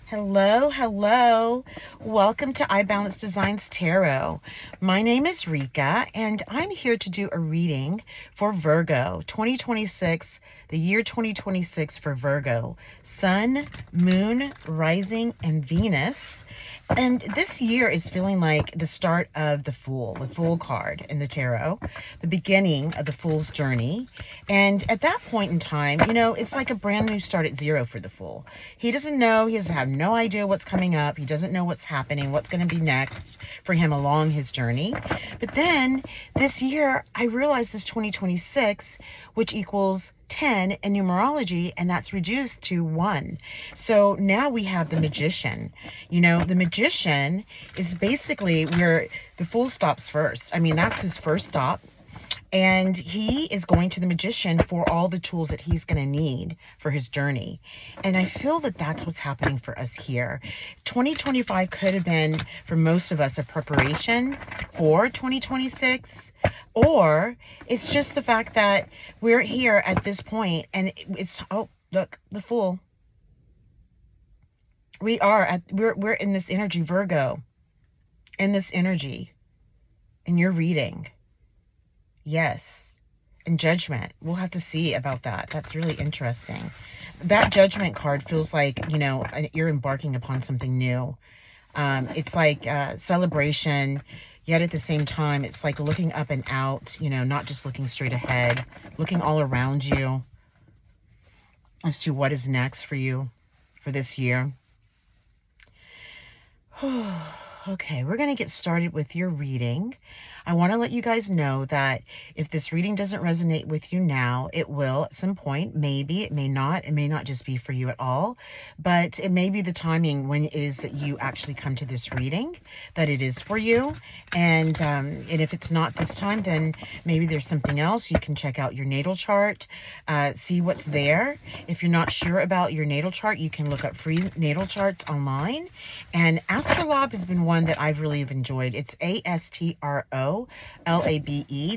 Hello, hello. Welcome to IBalanceDesignsTarot. My name is Ricka, and I'm here to do a reading for Virgo 2026, the year 2026 for Virgo. Sun, Moon, Rising, and Venus. And this year is feeling like the start of the Fool card in the tarot, the beginning of the Fool's journey. And at that point in time, it's like a brand new start at zero for the Fool. He doesn't know, he doesn't have no idea what's coming up. He doesn't know what's happening, what's going to be next for him along his journey. But then this year, I realized this 2026, which equals 10 in numerology, and that's reduced to 1. So now we have the Magician. The Magician is basically where the Fool stops first. I mean, that's his first stop. And he is going to the Magician for all the tools that he's going to need for his journey. And I feel that that's what's happening for us here. 2025 could have been, for most of us, a preparation for 2026. Or it's just the fact that we're here at this point and it's, oh, look, the Fool. We're in this energy, Virgo, in this energy, in your reading. Yes. And Judgment. We'll have to see about that. That's really interesting. That Judgment card feels like, you're embarking upon something new. It's like celebration, yet at the same time, it's like looking up and out, not just looking straight ahead, looking all around you as to what is next for you for this year. Okay, we're going to get started with your reading. I want to let you guys know that if this reading doesn't resonate with you now, it will at some point. Maybe, it may not. It may not just be for you at all, but it may be the timing when it is that you actually come to this reading, that it is for you. And if it's not this time, then maybe there's something else. You can check out your natal chart, see what's there. If you're not sure about your natal chart, you can look up free natal charts online. And Astrolabe has been one that I've really enjoyed. It's ASTROLABE.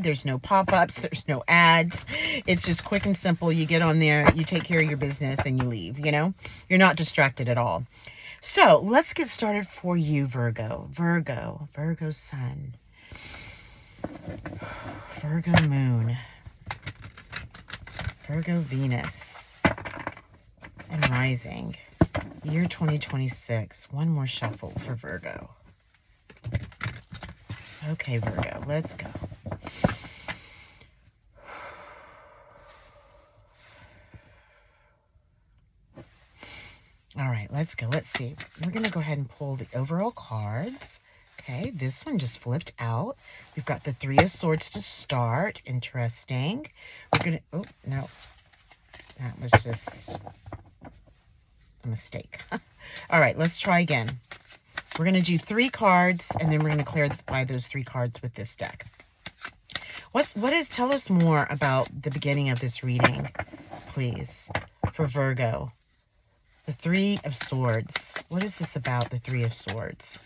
There's no pop-ups. There's no ads. It's just quick and simple. You get on there, you take care of your business, and you leave, You're not distracted at all. So let's get started for you, Virgo. Virgo Sun. Virgo Moon. Virgo Venus. And Rising. Year 2026. One more shuffle for Virgo. Okay, Virgo, let's go. All right, let's go. Let's see. We're going to go ahead and pull the overall cards. Okay, this one just flipped out. We've got the Three of Swords to start. Interesting. We're going to... Oh, no. That was just a mistake. All right, let's try again. We're going to do 3 cards, and then we're going to clarify those 3 cards with this deck. Tell us more about the beginning of this reading, please, for Virgo. The Three of Swords. What is this about, the Three of Swords?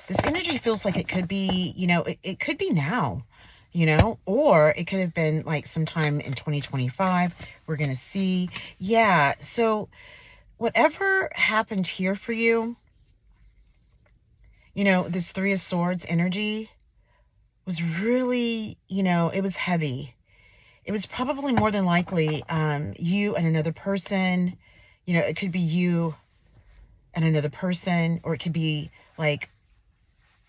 This energy feels like it could be, it could be now, or it could have been like sometime in 2025. We're going to see. Yeah, so whatever happened here for you, this Three of Swords energy was really, it was heavy. It was probably more than likely you and another person. It could be you and another person, or it could be like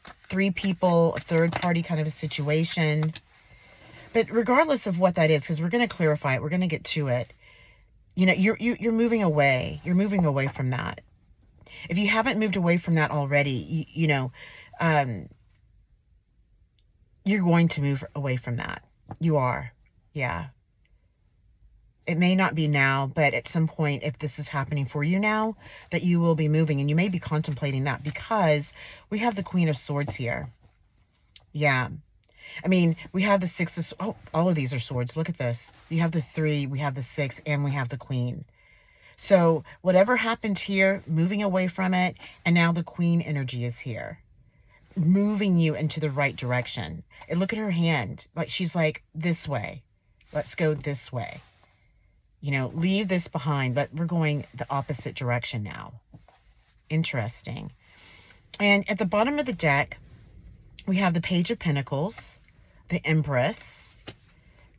3 people, a third party kind of a situation. But regardless of what that is, because we're going to clarify it, we're going to get to it. You're moving away. You're moving away from that. If you haven't moved away from that already, you're going to move away from that. You are. Yeah. It may not be now, but at some point, if this is happening for you now, that you will be moving, and you may be contemplating that because we have the Queen of Swords here. Yeah. I mean, we have the Six of... Oh, all of these are swords. Look at this. We have the 3, we have the 6, and we have the Queen. So whatever happened here, moving away from it, and now the Queen energy is here, moving you into the right direction. And look at her hand. Like, she's like, this way. Let's go this way. Leave this behind. But we're going the opposite direction now. Interesting. And at the bottom of the deck, we have the Page of Pentacles, the Empress,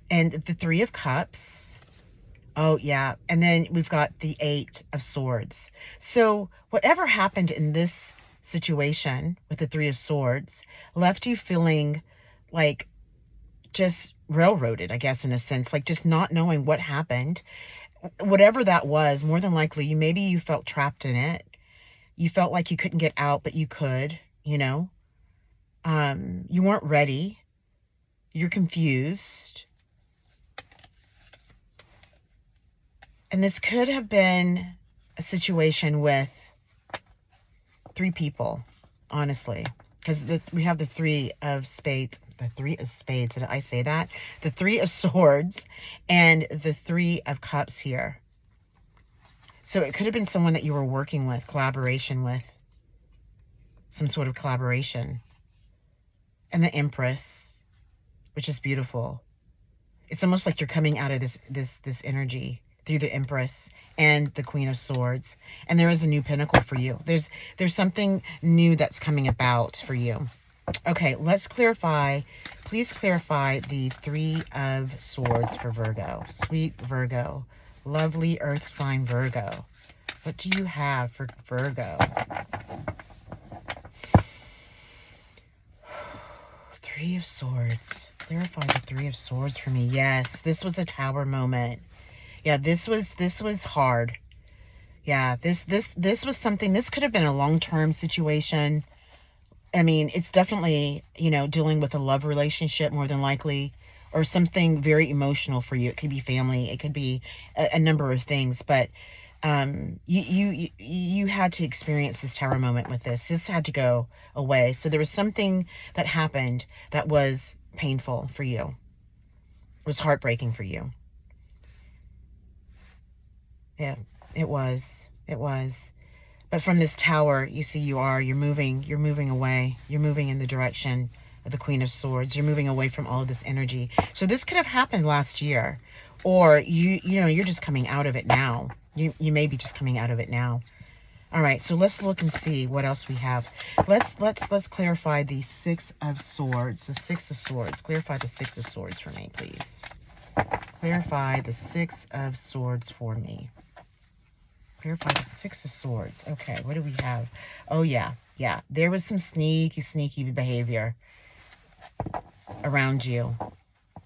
and the Three of Cups. Oh, yeah. And then we've got the Eight of Swords. So whatever happened in this situation with the Three of Swords left you feeling like just railroaded, I guess, in a sense, like just not knowing what happened. Whatever that was, more than likely, maybe you felt trapped in it. You felt like you couldn't get out, but you could, you know. You weren't ready. You're confused. And this could have been a situation with three people, honestly. Because we have the Three of Spades. The Three of Spades, did I say that? The Three of Swords and the Three of Cups here. So it could have been someone that you were working with, collaboration with. Some sort of collaboration. And the Empress, which is beautiful. It's almost like you're coming out of this energy through the Empress and the Queen of Swords. And there is a new pinnacle for you. There's something new that's coming about for you. Okay, let's clarify. Please clarify the Three of Swords for Virgo. Sweet Virgo. Lovely earth sign Virgo. What do you have for Virgo? Three of Swords. Clarify the Three of Swords for me. Yes, this was a Tower moment. Yeah, this was hard. Yeah, this was something. This could have been a long-term situation. I mean, it's definitely, you know, dealing with a love relationship more than likely, or something very emotional for you. It could be family. It could be a number of things. But you had to experience this Tower moment with this. This had to go away. So there was something that happened that was painful for you. It was heartbreaking for you. Yeah, it was. It was. But from this Tower, you see you're moving away. You're moving in the direction of the Queen of Swords. You're moving away from all of this energy. So this could have happened last year, or you know, you're just coming out of it now. You may be just coming out of it now. All right, so let's look and see what else we have. Let's clarify the Six of Swords. The Six of Swords. Clarify the Six of Swords for me, please. Clarify the Six of Swords for me. Clarify the Six of Swords. Okay, what do we have? Oh, yeah. Yeah, there was some sneaky behavior around you.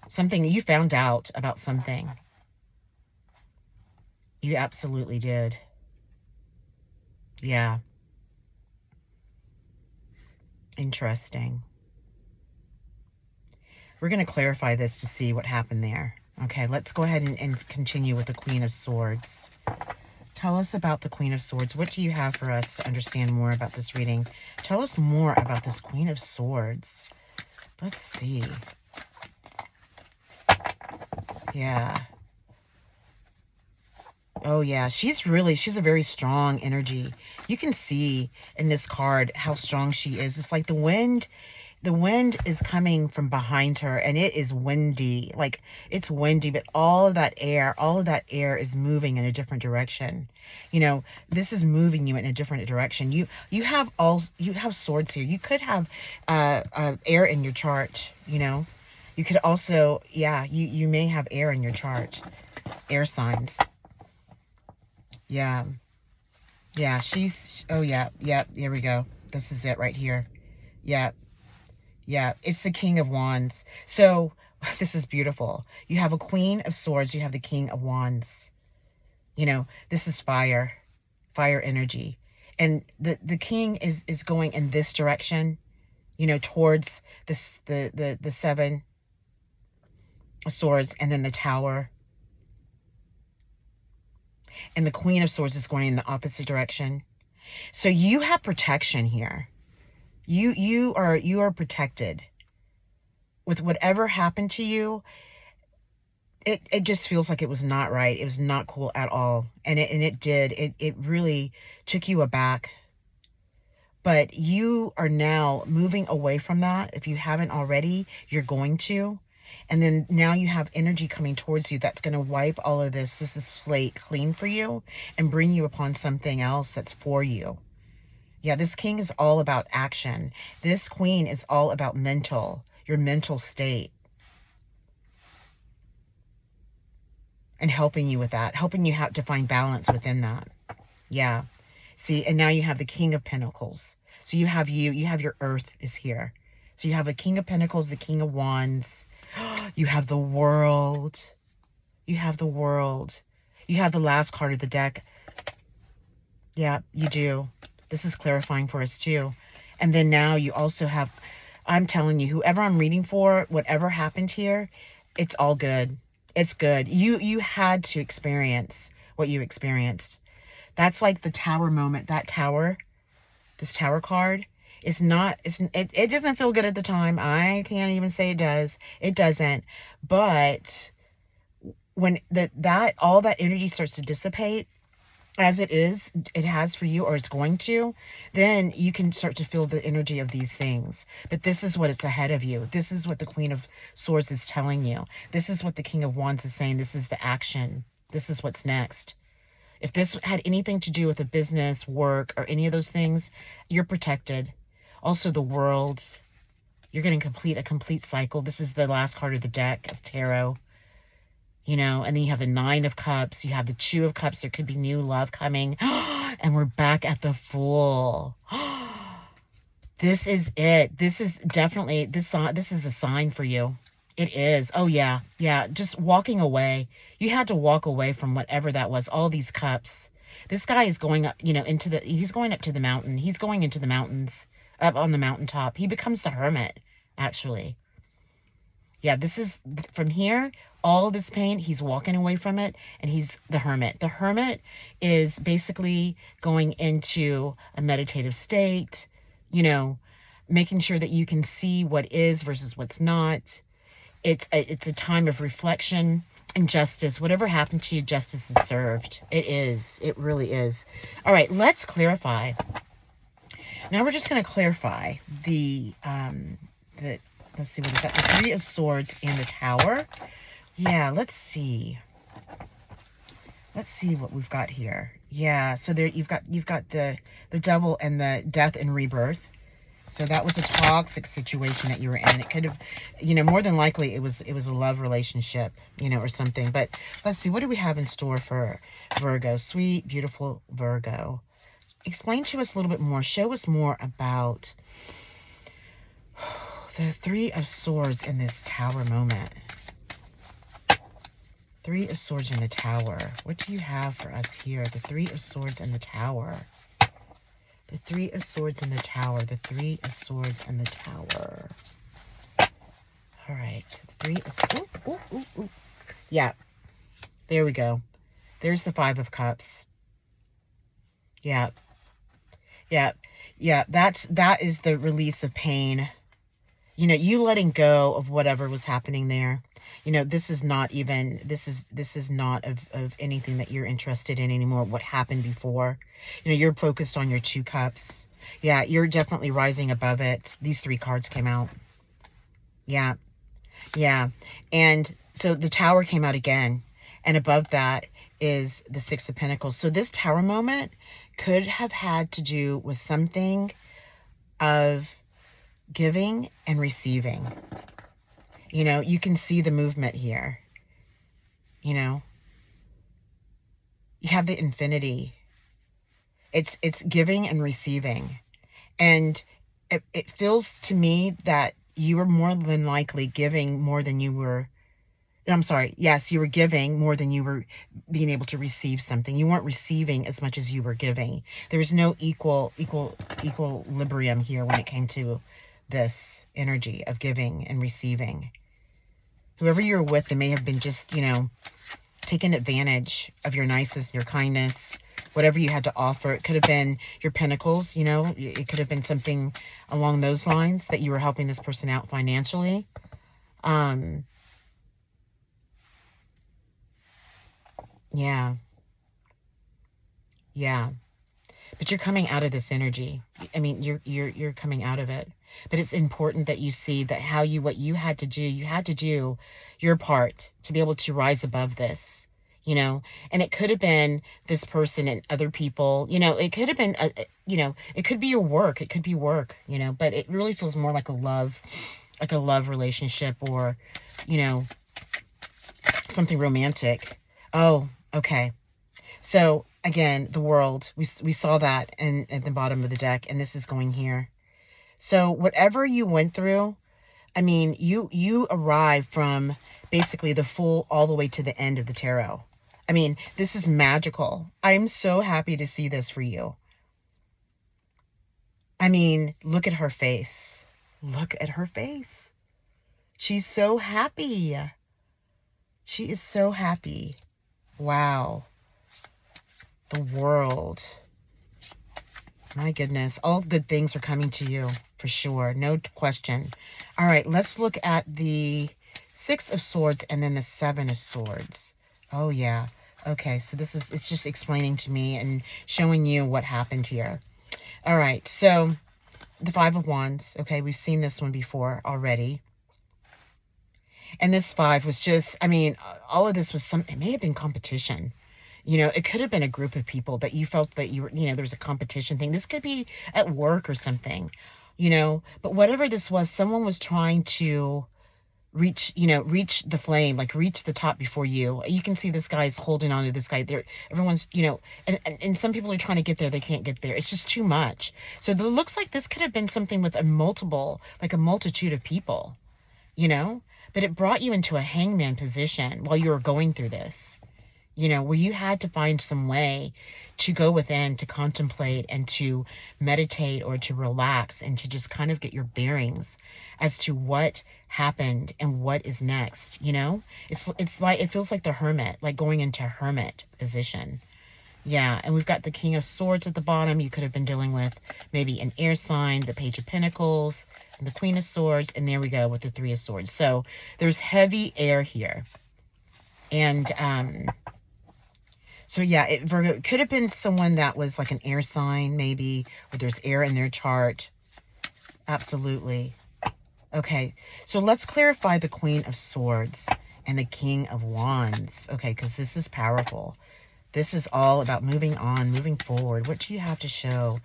Something you found out about something. You absolutely did. Yeah. Interesting. We're going to clarify this to see what happened there. Okay, let's go ahead and continue with the Queen of Swords. Tell us about the Queen of Swords. What do you have for us to understand more about this reading? Tell us more about this Queen of Swords. Let's see. Yeah. Oh, yeah. She's a very strong energy. You can see in this card how strong she is. It's like the wind is coming from behind her, and it is windy. Like, it's windy, but all of that air is moving in a different direction. You know, this is moving you in a different direction. You have swords here. You could have air in your chart, you know. You could also, yeah, you may have air in your chart. Air signs. Yeah. Yeah, oh yeah, here we go. This is it right here. Yeah. Yeah, it's the King of Wands. So this is beautiful. You have a Queen of Swords. You have the King of Wands. You know, this is fire energy. And the king is going in this direction, you know, towards the Seven of Swords, and then the Tower. And the Queen of Swords is going in the opposite direction. So you have protection here. You are protected. With whatever happened to you, it just feels like it was not right. It was not cool at all. And it really took you aback. But you are now moving away from that. If you haven't already, you're going to. And then now you have energy coming towards you that's going to wipe all of this. This is slate clean for you and bring you upon something else that's for you. Yeah, this king is all about action. This queen is all about your mental state. And helping you with that, helping you to find balance within that. Yeah. See, and now you have the King of Pentacles. So you have your Earth is here. So you have the King of Pentacles, the King of Wands. You have the World. You have the World. You have the last card of the deck. Yeah, you do. This is clarifying for us too. And then now you also have, I'm telling you, whoever I'm reading for, whatever happened here, it's all good. It's good. You had to experience what you experienced. That's like the Tower moment. That Tower, this Tower card, it doesn't feel good at the time. I can't even say it does. It doesn't. But when all that energy starts to dissipate, as it has for you, or it's going to, then you can start to feel the energy of these things. But this is what it's ahead of you. This is what the Queen of Swords is telling you. This is what the King of Wands is saying. This is the action. This is what's next. If this had anything to do with a business, work, or any of those things, you're protected. Also the World, you're going to a complete cycle. This is the last card of the deck of tarot. You know, and then you have the Nine of Cups. You have the Two of Cups. There could be new love coming. And we're back at the Fool. This is it. This is definitely, this is a sign for you. It is. Oh, yeah. Yeah. Just walking away. You had to walk away from whatever that was. All these cups. This guy is going up, you know, he's going up to the mountain. He's going into the mountains, up on the mountaintop. He becomes the hermit, actually. Yeah, this is, from here, all of this pain, he's walking away from it, and he's the hermit. The hermit is basically going into a meditative state, you know, making sure that you can see what is versus what's not. It's a time of reflection and justice. Whatever happened to you, justice is served. It is. It really is. All right, let's clarify. Now we're just going to clarify let's see, what is that? The Three of Swords and the Tower. Yeah, let's see. Let's see what we've got here. Yeah, so there you've got the Devil and the Death and Rebirth. So that was a toxic situation that you were in. It could have, you know, more than likely it was a love relationship, you know, or something. But let's see, what do we have in store for Virgo? Sweet, beautiful Virgo. Explain to us a little bit more. Show us more about the Three of Swords in this Tower moment. Three of Swords in the Tower. What do you have for us here? The Three of Swords in the Tower. The Three of Swords in the Tower. The Three of Swords in the Tower. All right. The Three of Swords. Yeah. There we go. There's the Five of Cups. Yeah. Yeah. Yeah. That is the release of pain. You know, you letting go of whatever was happening there. You know, this is not even, this is not of anything that you're interested in anymore. What happened before. You know, you're focused on your Two Cups. Yeah, you're definitely rising above it. These three cards came out. Yeah. Yeah. And so the Tower came out again. And above that is the Six of Pentacles. So this Tower moment could have had to do with something of giving and receiving. You know, you can see the movement here. You know, you have the Infinity. It's giving and receiving. And it feels to me that you were more than likely giving more than you were. I'm sorry. Yes, you were giving more than you were being able to receive something. You weren't receiving as much as you were giving. There was no equilibrium here when it came to this energy of giving and receiving. Whoever you're with, they may have been just, you know, taking advantage of your niceness, your kindness, whatever you had to offer. It could have been your pentacles, you know, it could have been something along those lines that you were helping this person out financially. Yeah. Yeah. But you're coming out of this energy. I mean, you're coming out of it. But it's important that you see that what you had to do your part to be able to rise above this. you know, and it could have been this person and other people, you know, it could have been, you know, it could be your work. It could be work, you know, but it really feels more like a love relationship, or, you know, something romantic. Oh, okay. So again, the world, we saw that at the bottom of the deck, and this is going here. So whatever you went through, I mean, you arrived from basically the full all the way to the end of the tarot. I mean, this is magical. I'm so happy to see this for you. I mean, look at her face. Look at her face. She's so happy. She is so happy. Wow. The world. My goodness. All good things are coming to you for sure. No question. All right, let's look at the Six of Swords and then the Seven of Swords. Oh, yeah. Okay, so it's just explaining to me and showing you what happened here. All right, so the Five of Wands. Okay, we've seen this one before already. And this five was just, I mean, all of this was it may have been competition. You know, it could have been a group of people that you felt that you were, you know, there was a competition thing. This could be at work or something, you know, but whatever this was, someone was trying to reach the flame, like reach the top before you. You can see this guy's holding on to this guy there. Everyone's, you know, and some people are trying to get there. They can't get there. It's just too much. So it looks like this could have been something with a multitude of people, you know, but it brought you into a hangman position while you were going through this, you know, where you had to find some way to go within, to contemplate and to meditate or to relax and to just kind of get your bearings as to what happened and what is next, you know? It's like, it feels like the hermit, like going into hermit position. Yeah, and we've got the King of Swords at the bottom. You could have been dealing with maybe an air sign, the Page of Pentacles, and the Queen of Swords, and there we go with the Three of Swords. So there's heavy air here. And, so yeah, Virgo, it could have been someone that was like an air sign, maybe, or there's air in their chart. Absolutely. Okay, so let's clarify the Queen of Swords and the King of Wands. Okay, because this is powerful. This is all about moving on, moving forward. What do you have to show,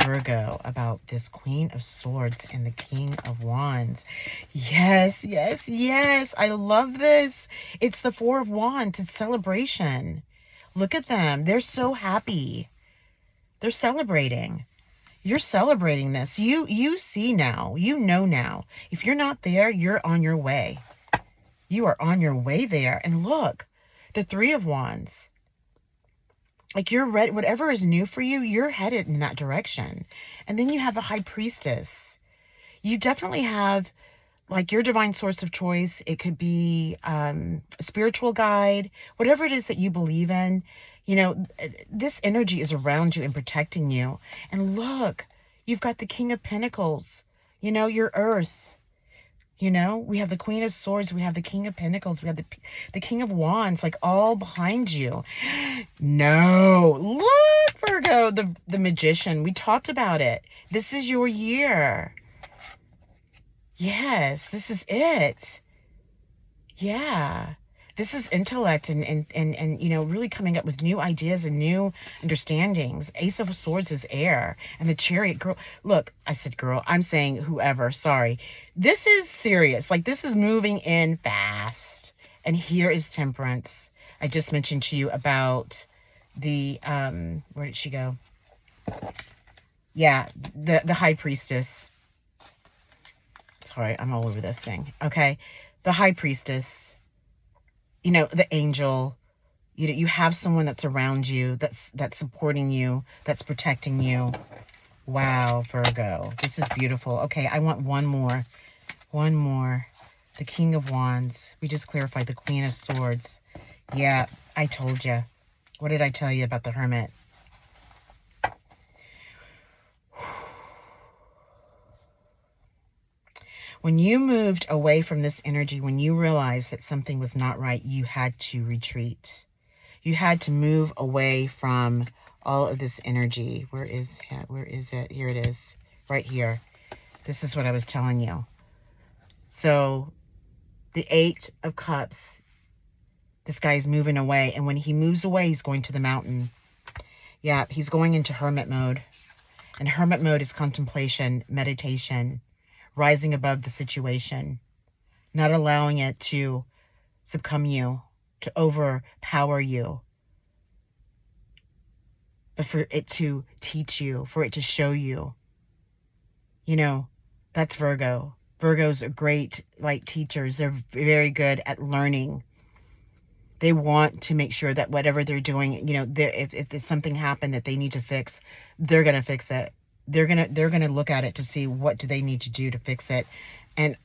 Virgo, about this Queen of Swords and the King of Wands? Yes, yes, yes. I love this. It's the Four of Wands. It's celebration. Look at them. They're so happy. They're celebrating. You're celebrating this. You see now. You know now. If you're not there, you're on your way. You are on your way there. And look, the Three of Wands. Like you're ready. Whatever is new for you, you're headed in that direction. And then you have the High Priestess. You definitely have like your divine source of choice. It could be a spiritual guide, whatever it is that you believe in. You know, this energy is around you and protecting you. And look, you've got the King of Pentacles, you know, your earth. You know, we have the Queen of Swords, we have the King of Pentacles, we have the King of Wands, like all behind you. No, look, Virgo, the Magician. We talked about it. This is your year. Yes, this is it. Yeah. This is intellect and you know, really coming up with new ideas and new understandings. Ace of Swords is air. And the Chariot, girl. Look, I said girl. I'm saying whoever. Sorry. This is serious. Like, this is moving in fast. And here is Temperance. I just mentioned to you about the, where did she go? Yeah, the High Priestess. Sorry, I'm all over this thing. Okay. The High Priestess. You know, the angel, you know, you have someone that's around you, that's supporting you, that's protecting you. Wow, Virgo, this is beautiful. Okay, I want one more. The King of Wands. We just clarified the Queen of Swords. Yeah, I told you. What did I tell you about the Hermit? When you moved away from this energy, when you realized that something was not right, you had to retreat. You had to move away from all of this energy. Where is it? Here it is. Right here. This is what I was telling you. So the Eight of Cups, This guy is moving away. And when he moves away, he's going to the mountain. Yeah, he's going into hermit mode. And hermit mode is contemplation, meditation, rising above the situation, not allowing it to succumb you, to overpower you, but for it to teach you, for it to show you. You know, that's Virgo. Virgos are great, like, teachers. They're very good at learning. They want to make sure that whatever they're doing, you know, if there's something happened that they need to fix, they're going to fix it. They're going to look at it to see what do they need to do to fix it. And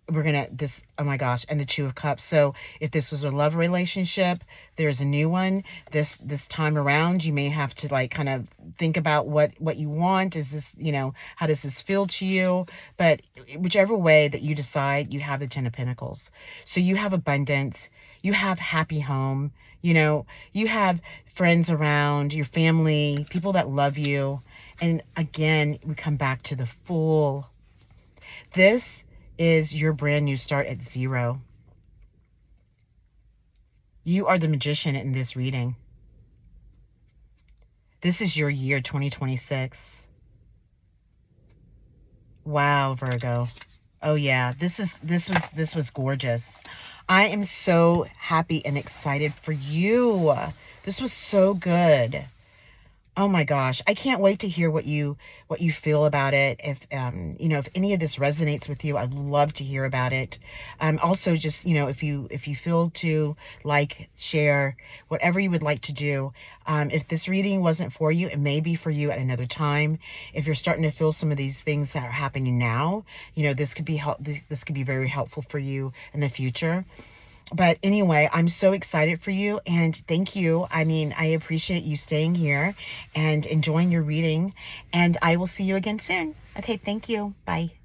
we're going to, oh my gosh, and the Two of Cups. So if this was a love relationship, there's a new one. This time around, you may have to, like, kind of think about what you want. Is this, you know, how does this feel to you? But whichever way that you decide, you have the Ten of Pentacles. So you have abundance. You have happy home. You know, you have friends around, your family, people that love you. And again, we come back to the Fool. This is your brand new start at 0. You are the magician in this reading. This is your year 2026. Wow, Virgo. Oh yeah, this was gorgeous. I am so happy and excited for you. This was so good. Oh my gosh, I can't wait to hear what you feel about it. If you know, if any of this resonates with you, I'd love to hear about it. Also, just, you know, if you feel to like, share, whatever you would like to do. If this reading wasn't for you, it may be for you at another time. If you're starting to feel some of these things that are happening now, you know, this could be this could be very helpful for you in the future. But anyway, I'm so excited for you, and thank you. I mean, I appreciate you staying here and enjoying your reading, and I will see you again soon. Okay, thank you. Bye.